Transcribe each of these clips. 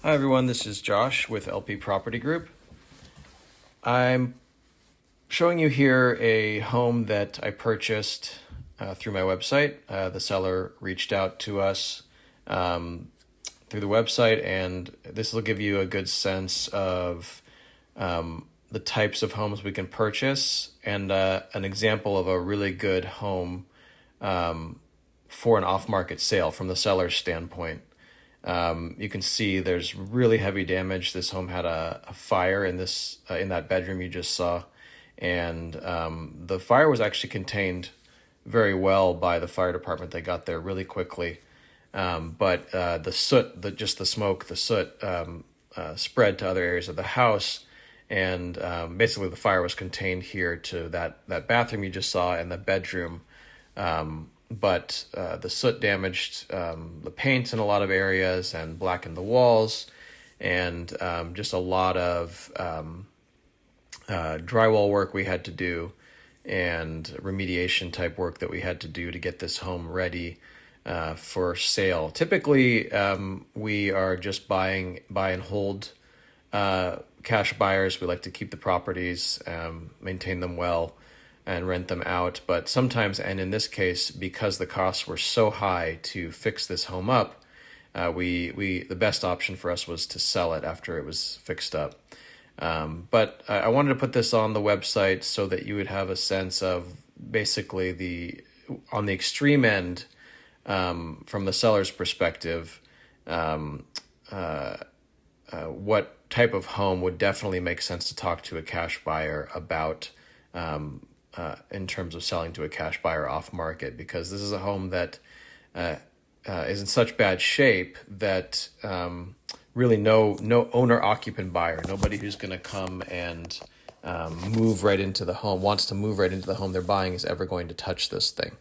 Hi everyone, this is Josh with LP Property Group. I'm showing you here a home that I purchased through my website. The seller reached out to us through the website, and this will give you a good sense of the types of homes we can purchase and an example of a really good home for an off-market sale from the seller's standpoint. You can see there's really heavy damage. This home had a fire in that bedroom you just saw, and the fire was actually contained very well by the fire department. They got there really quickly, but the soot, the smoke, the soot spread to other areas of the house, and basically the fire was contained here to that bathroom you just saw and the bedroom. But the soot damaged the paint in a lot of areas and blackened the walls, and just a lot of drywall work we had to do and remediation type work that we had to do to get this home ready for sale. Typically, we are just buy and hold cash buyers. We like to keep the properties, maintain them well, and rent them out. But sometimes, and in this case, because the costs were so high to fix this home up, the best option for us was to sell it after it was fixed up. But I wanted to put this on the website so that you would have a sense of basically on the extreme end, from the seller's perspective, what type of home would definitely make sense to talk to a cash buyer about, in terms of selling to a cash buyer off market, because this is a home that is in such bad shape that really no owner occupant buyer, nobody who's going to come and move right into the home, wants to move right into the home they're buying, is ever going to touch this thing.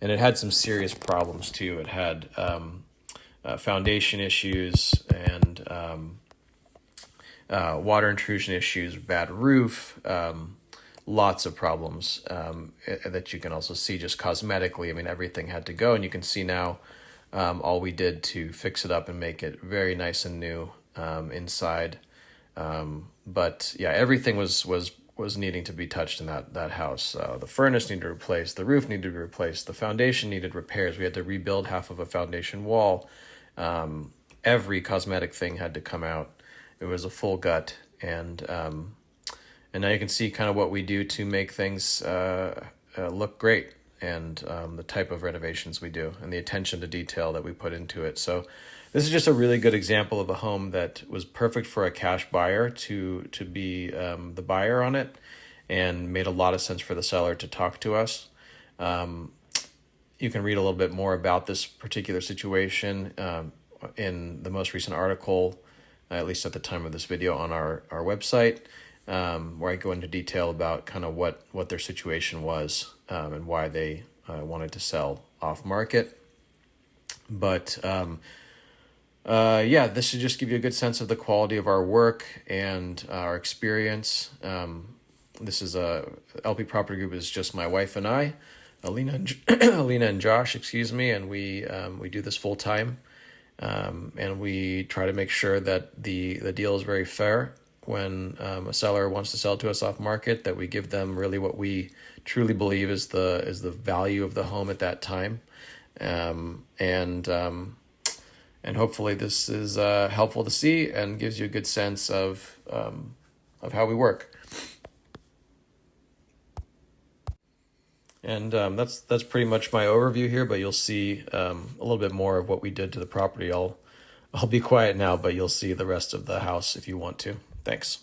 And it had some serious problems too. It had foundation issues and water intrusion issues, bad roof, lots of problems that you can also see just cosmetically. I mean, everything had to go, and you can see now all we did to fix it up and make it very nice and new inside. But yeah, everything was needing to be touched in that house. The furnace needed replaced, the roof needed to be replaced, the foundation needed repairs. We had to rebuild half of a foundation wall. Every cosmetic thing had to come out. It was a full gut, and now you can see kind of what we do to make things look great, and the type of renovations we do and the attention to detail that we put into it. So this is just a really good example of a home that was perfect for a cash buyer to be the buyer on it, and made a lot of sense for the seller to talk to us. You can read a little bit more about this particular situation in the most recent article, at least at the time of this video, on our website, where I go into detail about kind of what their situation was, and why they wanted to sell off market. But yeah, this should just give you a good sense of the quality of our work and our experience. This is LP Property Group is just my wife and I, Alina and Josh, excuse me, and we do this full time, and we try to make sure that the deal is very fair. When a seller wants to sell to us off market, that we give them really what we truly believe is the value of the home at that time, and hopefully this is helpful to see and gives you a good sense of how we work. And that's pretty much my overview here, but you'll see a little bit more of what we did to the property. I'll be quiet now, but you'll see the rest of the house if you want to. Thanks.